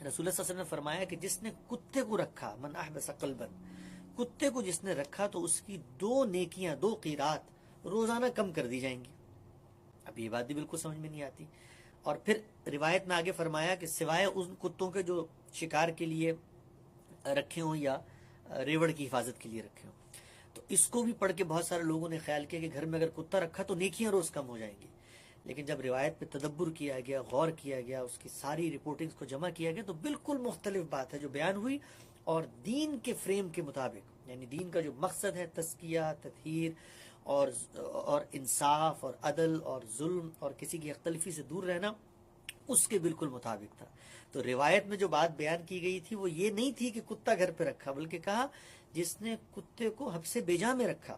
رسول اللہ صلی اللہ علیہ وسلم نے فرمایا کہ جس نے کتے کو رکھا، من احبس قلبن، کتے کو جس نے رکھا تو اس کی 2 نیکیاں، 2 قیرات روزانہ کم کر دی جائیں گی۔ اب یہ بات بھی بالکل سمجھ میں نہیں آتی۔ اور پھر روایت میں آگے فرمایا کہ سوائے ان کتوں کے جو شکار کے لیے رکھے ہوں یا ریوڑ کی حفاظت کے لیے رکھے ہوں، تو اس کو بھی پڑھ کے بہت سارے لوگوں نے خیال کیا کہ گھر میں اگر کتا رکھا تو نیکیاں روز کم ہو جائیں گی۔ لیکن جب روایت پہ تدبر کیا گیا، غور کیا گیا، اس کی ساری رپورٹنگز کو جمع کیا گیا، تو بالکل مختلف بات ہے جو بیان ہوئی، اور دین کے فریم کے مطابق، یعنی دین کا جو مقصد ہے تزکیہ، تطہیر اور انصاف اور عدل اور ظلم اور کسی کی اختلافی سے دور رہنا، اس کے بالکل مطابق تھا۔ تو روایت میں جو بات بیان کی گئی تھی وہ یہ نہیں تھی کہ کتا گھر پہ رکھا، بلکہ کہا جس نے کتے کو حبس بیجا میں رکھا،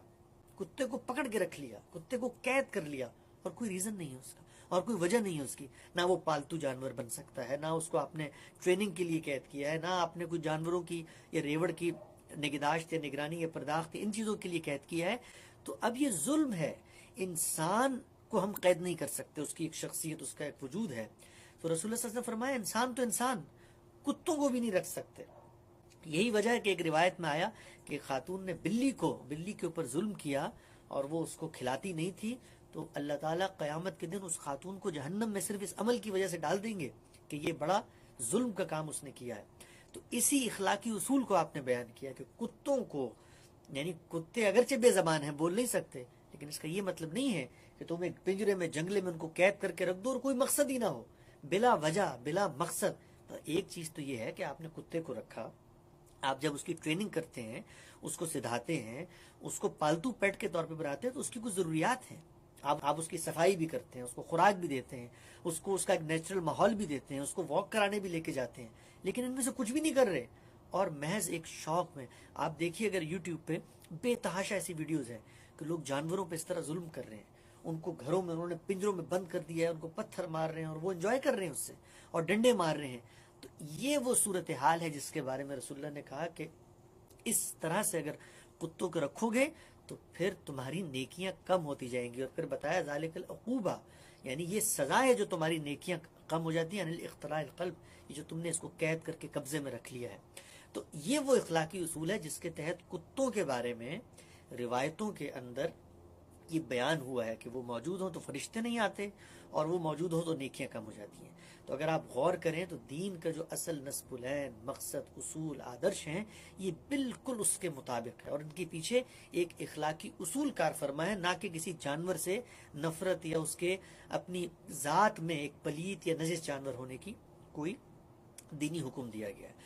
کتے کو پکڑ کے رکھ لیا، کتے کو قید کر لیا، اور کوئی ریزن نہیں ہے اس کا اور کوئی وجہ نہیں ہے اس کی، نہ وہ پالتو جانور بن سکتا ہے، نہ اس کو آپ نے ٹریننگ کے لیے قید کیا ہے، نہ آپ نے کوئی جانوروں کی یا ریوڑ کی نگہداشت یا نگرانی یا پرداخت ان چیزوں کے لیے قید کیا ہے، تو اب یہ ظلم ہے۔ انسان کو ہم قید نہیں کر سکتے، اس کی ایک شخصیت، اس کا ایک وجود ہے۔ تو رسول اللہ صلی اللہ علیہ وسلم نے فرمایا انسان تو انسان، کتوں کو بھی نہیں رکھ سکتے۔ یہی وجہ ہے کہ ایک روایت میں آیا کہ خاتون نے بلی کے اوپر ظلم کیا اور وہ اس کو کھلاتی نہیں تھی، تو اللہ تعالیٰ قیامت کے دن اس خاتون کو جہنم میں صرف اس عمل کی وجہ سے ڈال دیں گے کہ یہ بڑا ظلم کا کام اس نے کیا ہے۔ تو اسی اخلاقی اصول کو آپ نے بیان کیا کہ کتوں کو، یعنی کتے اگرچہ بے زبان ہیں، بول نہیں سکتے، لیکن اس کا یہ مطلب نہیں ہے کہ تم ایک پنجرے میں، جنگلے میں ان کو قید کر کے رکھ دو اور کوئی مقصد ہی نہ ہو، بلا وجہ، بلا مقصد۔ تو ایک چیز تو یہ ہے کہ آپ نے کتے کو رکھا، آپ جب اس کی ٹریننگ کرتے ہیں، اس کو سدھاتے ہیں، اس کو پالتو پیٹ کے طور پہ بناتے ہیں، تو اس کی کچھ ضروریات ہیں، آپ اس کی صفائی بھی کرتے ہیں، اس کو خوراک بھی دیتے ہیں، اس کو اس کا ایک نیچرل ماحول بھی دیتے ہیں، اس کو واک کرانے بھی لے کے جاتے ہیں، لیکن ان میں سے کچھ بھی نہیں کر رہے، اور محض ایک شوق میں آپ دیکھیے اگر یوٹیوب پہ بے تحاشا ایسی ویڈیوز ہیں کہ لوگ جانوروں پہ اس طرح ظلم کر رہے ہیں، ان کو گھروں میں انہوں نے پنجروں میں بند کر دیا ہے، ان کو پتھر مار رہے ہیں اور وہ انجوائے کر رہے ہیں اس سے، اور ڈنڈے مار رہے ہیں۔ تو یہ وہ صورتحال ہے جس کے بارے میں رسول اللہ نے کہا کہ اس طرح سے اگر کتوں کو رکھو گے تو پھر تمہاری نیکیاں کم ہوتی جائیں گی، اور پھر بتایا ذالک العقوبہ، یعنی یہ سزا ہے جو تمہاری نیکیاں کم ہو جاتی ہیں، یعنی اختراع القلب، یہ جو تم نے اس کو قید کر کے قبضے میں رکھ لیا ہے۔ تو یہ وہ اخلاقی اصول ہے جس کے تحت کتوں کے بارے میں روایتوں کے اندر یہ بیان ہوا ہے کہ وہ موجود ہوں تو فرشتے نہیں آتے، اور وہ موجود ہوں تو نیکیاں کم ہو جاتی ہیں۔ تو اگر آپ غور کریں تو دین کا جو اصل نصب العین، مقصد، اصول، آدرش ہیں، یہ بالکل اس کے مطابق ہے، اور ان کے پیچھے ایک اخلاقی اصول کار فرما ہے، نہ کہ کسی جانور سے نفرت یا اس کے اپنی ذات میں ایک پلیت یا نجس جانور ہونے کی کوئی دینی حکم دیا گیا ہے۔